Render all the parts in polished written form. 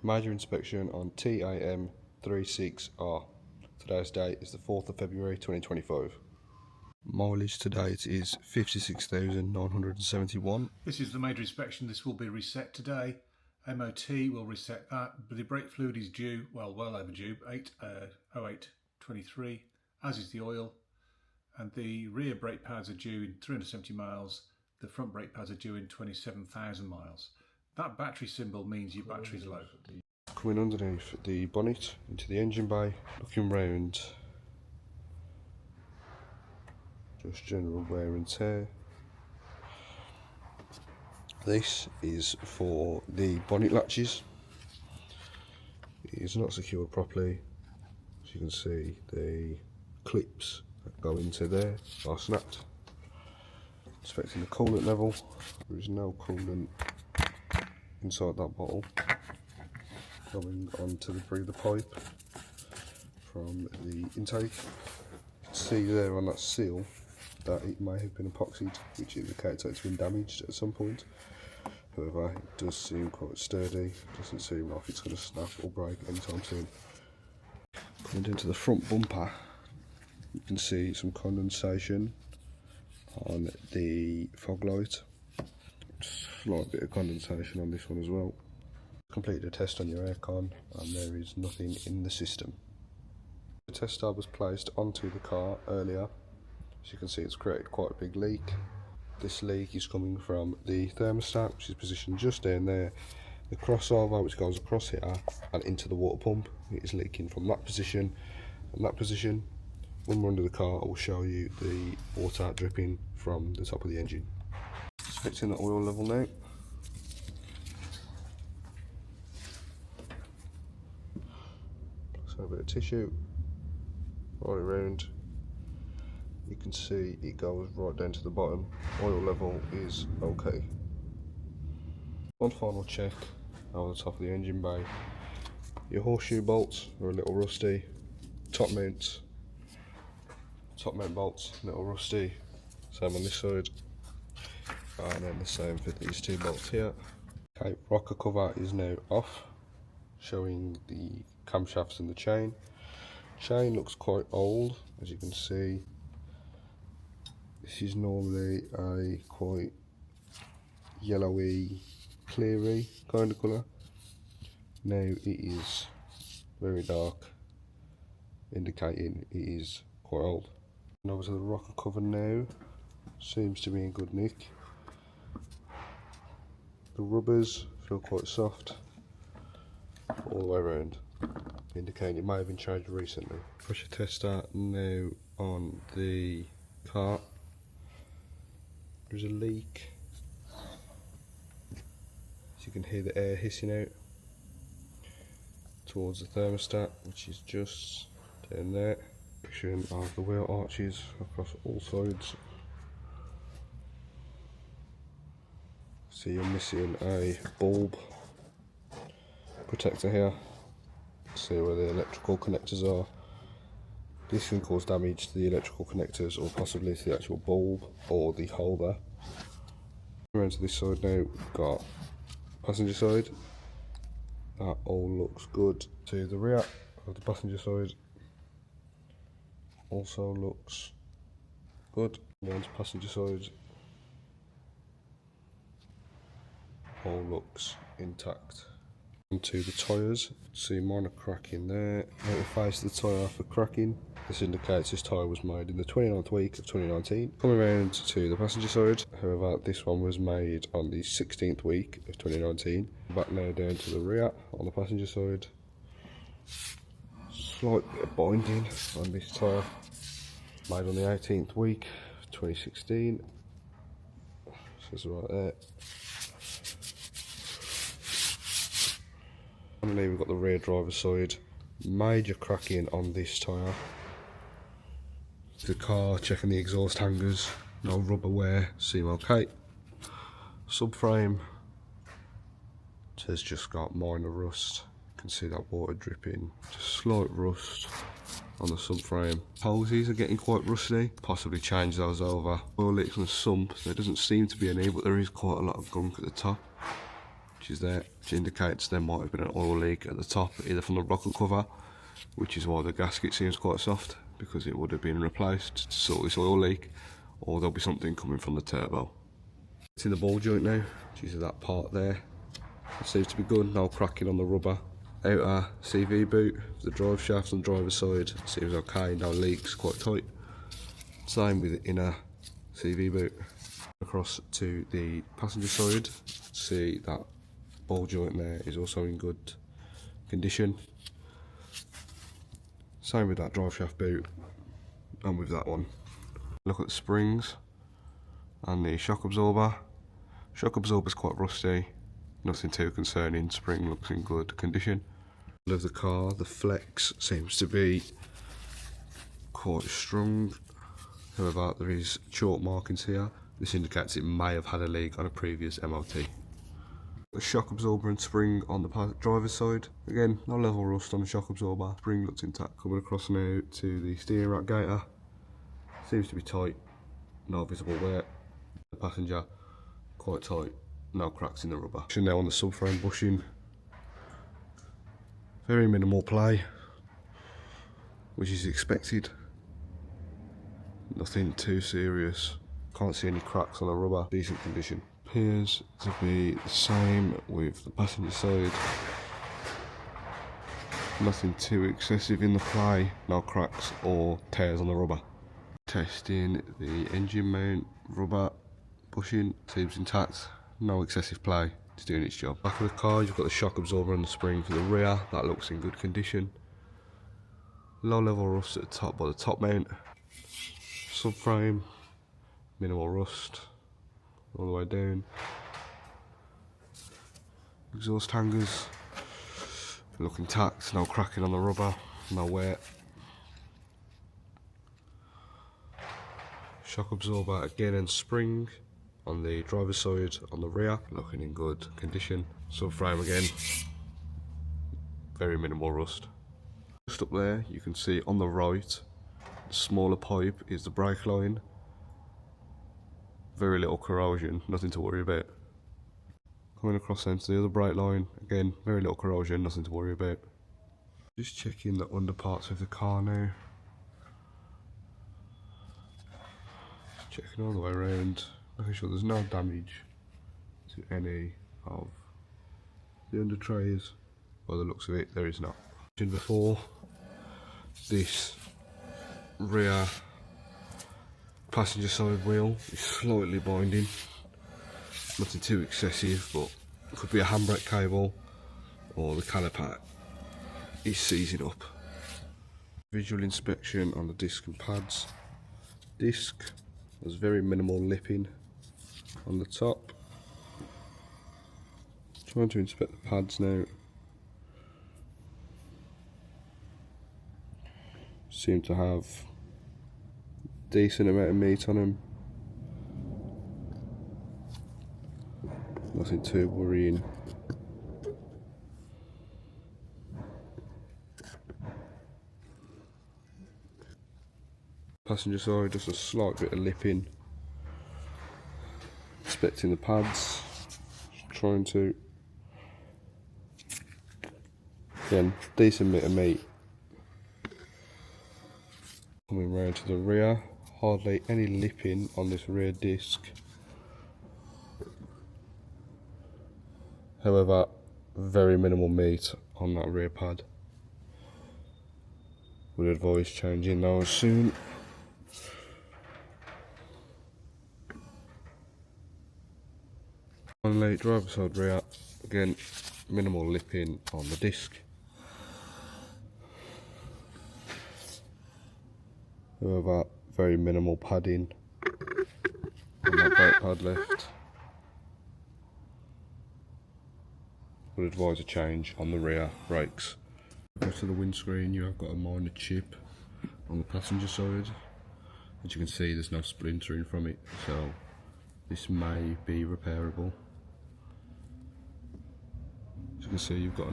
Major inspection on TAM36R. Today's date is the 4th of February 2025. Mileage to date is 56,971. This is the major inspection. This will be reset today. MOT will reset that, but the brake fluid is due, well overdue, 08/23, as is the oil. And the rear brake pads are due in 370 miles. The front brake pads are due in 27,000 miles. That battery symbol means your battery's low. Coming underneath the bonnet into the engine bay, looking round, just general wear and tear. This is for the bonnet latches. It is not secured properly. As you can see, the clips that go into there are snapped. Inspecting the coolant level, there is no coolant inside that bottle. Going onto the breather pipe from the intake. You can see there on that seal that it may have been epoxied, which indicates that it's been damaged at some point. However, it does seem quite sturdy. Doesn't seem like it's going to snap or break anytime soon. Coming into the front bumper, you can see some condensation on the fog light. Slight bit of condensation on this one as well. Completed a test on your aircon and there is nothing in the system. The test stab was placed onto the car earlier. As you can see, it's created quite a big leak. This leak is coming from the thermostat, which is positioned just down there. The crossover, which goes across here and into the water pump, it is leaking from that position and that position. When we're under the car, I will show you the water dripping from the top of the engine. Just fixing the oil level now. So a bit of tissue right around. You can see it goes right down to the bottom. Oil level is okay. One final check over the top of the engine bay. Your horseshoe bolts are a little rusty. Top mount bolts a little rusty. Same on this side. And then the same for these two bolts here. Okay, rocker cover is now off, showing the camshafts and the chain. Chain looks quite old, as you can see. This is normally a quite yellowy, cleary kind of colour. Now it is very dark, indicating it is quite old. And over to the rocker cover now, seems to be in good nick. The rubbers feel quite soft all the way around, indicating it may have been changed recently. Pressure tester now on the car. There's a leak, as you can hear the air hissing out towards the thermostat, which is just down there. Section of the wheel arches across all sides. See, you're missing a bulb protector here. See where the electrical connectors are. This can cause damage to the electrical connectors or possibly to the actual bulb or the holder. Around to this side now, we've got passenger side. That all looks good. To the rear of the passenger side, also looks good. Down to passenger side, all looks intact. Onto the tyres, see minor cracking there. Notifies the tyre for cracking. This indicates this tyre was made in the 29th week of 2019. Coming around to the passenger side, however, this one was made on the 16th week of 2019. Back now down to the rear on the passenger side. Slight bit of binding on this tyre. Made on the 18th week of 2016. Says right there. Finally, we've got the rear driver's side. Major cracking on this tyre. The car, checking the exhaust hangers, no rubber wear, seem okay. Subframe has just got minor rust. You can see that water dripping, just slight rust on the subframe. Hoses are getting quite rusty, possibly change those over. Oil leaks on the sump, there doesn't seem to be any, but there is quite a lot of gunk at the top, which which is there, which indicates there might have been an oil leak at the top, either from the rocket cover, which is why the gasket seems quite soft, because it would have been replaced to sort this oil leak, or there'll be something coming from the turbo. It's in the ball joint now, which is that part there. It seems to be good, no cracking on the rubber. Outer CV boot, the drive shaft on the driver's side, seems okay, no leaks, quite tight. Same with the inner CV boot. Across to the passenger side, see that ball joint there is also in good condition. Same with that drive shaft boot and with that one. Look at the springs and the shock absorber. Shock absorber is quite rusty, nothing too concerning. Spring looks in good condition. Of the car, the flex seems to be quite strong, however there is chalk markings here. This indicates it may have had a leak on a previous MOT. The shock absorber and spring on the driver's side, again no level rust on the shock absorber. Spring looks intact. Coming across now to the steering rack gaiter, seems to be tight, no visible wear. The passenger, quite tight, no cracks in the rubber. Now on the subframe bushing, very minimal play, which is expected. Nothing too serious. Can't see any cracks on the rubber. Decent condition. Appears to be the same with the passenger side. Nothing too excessive in the play. No cracks or tears on the rubber. Testing the engine mount rubber bushing. Seems intact. No excessive play. It's doing its job. Back of the car, you've got the shock absorber and the spring for the rear. That looks in good condition. Low level rust at the top by the top mount. Subframe, minimal rust all the way down. Exhaust hangers look intact, no cracking on the rubber, no wear. Shock absorber again and spring on the driver's side on the rear, looking in good condition. Subframe again, very minimal rust. Just up there you can see on the right, the smaller pipe is the brake line. Very little corrosion, nothing to worry about. Coming across then to the other brake line, again very little corrosion, nothing to worry about. Just checking the under parts of the car now. Checking all the way around, making sure there's no damage to any of the under trays. By the looks of it, there is not. Before, this rear passenger side wheel is slightly binding. Nothing too excessive, but it could be a handbrake cable or the caliper is seizing up. Visual inspection on the disc and pads. Disc, there's very minimal lipping on the top. Trying to inspect the pads now. Seem to have decent amount of meat on them. Nothing too worrying. Passenger side, just a slight bit of lipping. Inspecting the pads, trying to. Again, decent bit of meat. Coming round to the rear, hardly any lipping on this rear disc. However, very minimal meat on that rear pad. Would advise changing those soon. Finally, driver side rear, again minimal lipping on the disc. However, very minimal padding on that brake pad left. Would advise a change on the rear brakes. Go to the windscreen, you have got a minor chip on the passenger side. As you can see, there's no splintering from it, so this may be repairable. As you can see, you've got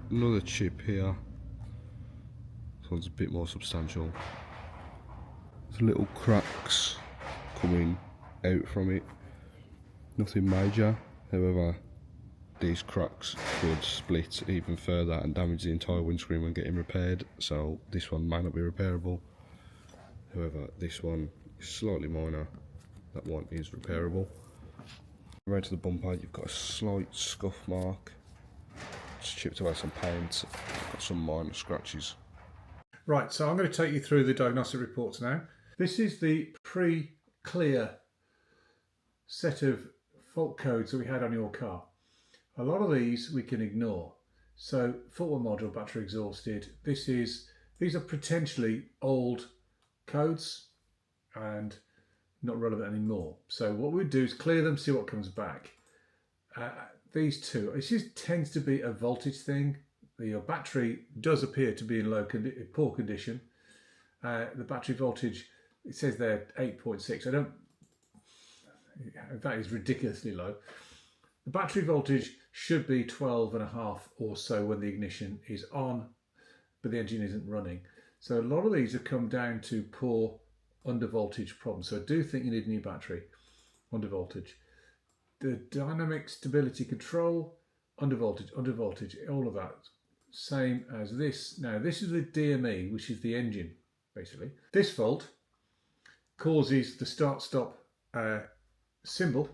another chip here. This one's a bit more substantial. There's little cracks coming out from it. Nothing major, however, these cracks could split even further and damage the entire windscreen when getting repaired, so this one may not be repairable. However, this one is slightly minor, that one is repairable. Right to the bumper, you've got a slight scuff mark, just chipped away some paint, got some minor scratches. Right, so I'm going to take you through the diagnostic reports now. This is the pre-clear set of fault codes that we had on your car. A lot of these we can ignore. So footwell module, battery exhausted. These are potentially old codes and not relevant anymore. So what we do is clear them, see what comes back. These two, it just tends to be a voltage thing. Your battery does appear to be in poor condition. The battery voltage, it says there 8.6. That is ridiculously low. The battery voltage should be 12.5 or so when the ignition is on, but the engine isn't running. So a lot of these have come down to poor under voltage problems. So I do think you need a new battery, under voltage. The dynamic stability control, under voltage, all of that. Same as this. Now this is the DME, which is the engine, basically. This fault causes the start-stop symbol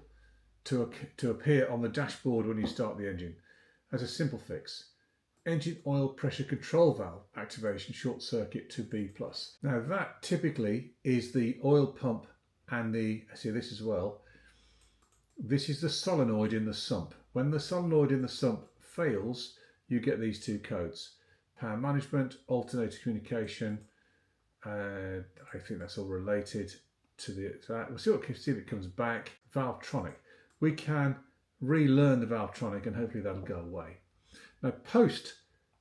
to appear on the dashboard when you start the engine. As a simple fix, engine oil pressure control valve activation short circuit to B+. Now that typically is the oil pump and see this as well. This is the solenoid in the sump. When the solenoid in the sump fails, you get these two codes. Power management, alternator communication. I think that's all related to that. We'll see if it comes back. Valvetronic. We can relearn the Valvetronic and hopefully that'll go away. Now post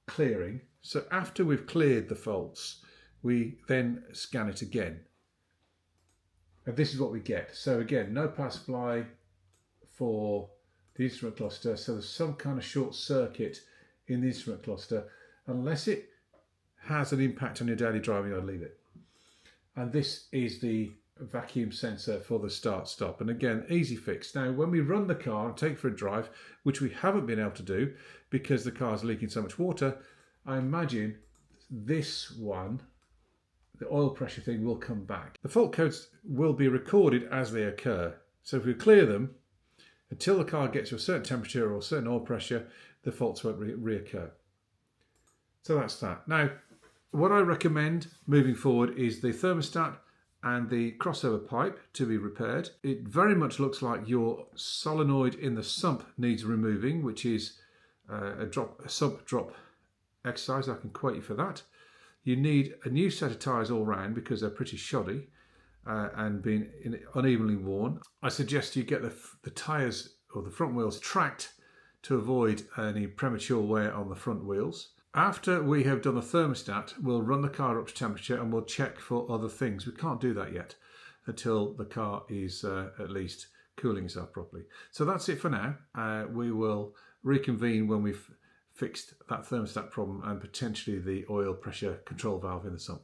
clearing, so after we've cleared the faults, we then scan it again. And this is what we get. So again, no power supply for the instrument cluster, so there's some kind of short circuit in the instrument cluster. Unless it has an impact on your daily driving, I'd leave it. And this is the vacuum sensor for the start-stop. And again, easy fix. Now, when we run the car and take it for a drive, which we haven't been able to do because the car's leaking so much water, I imagine this one, the oil pressure thing, will come back. The fault codes will be recorded as they occur. So if we clear them, until the car gets to a certain temperature or a certain oil pressure, the faults won't reoccur. So that's that. Now, what I recommend moving forward is the thermostat and the crossover pipe to be repaired. It very much looks like your solenoid in the sump needs removing, which is a sump drop exercise. I can quote you for that. You need a new set of tyres all round because they're pretty shoddy and been unevenly worn. I suggest you get the tyres or the front wheels tracked to avoid any premature wear on the front wheels. After we have done the thermostat, we'll run the car up to temperature and we'll check for other things. We can't do that yet until the car is at least cooling itself properly. So that's it for now. We will reconvene when we've fixed that thermostat problem and potentially the oil pressure control valve in the sump.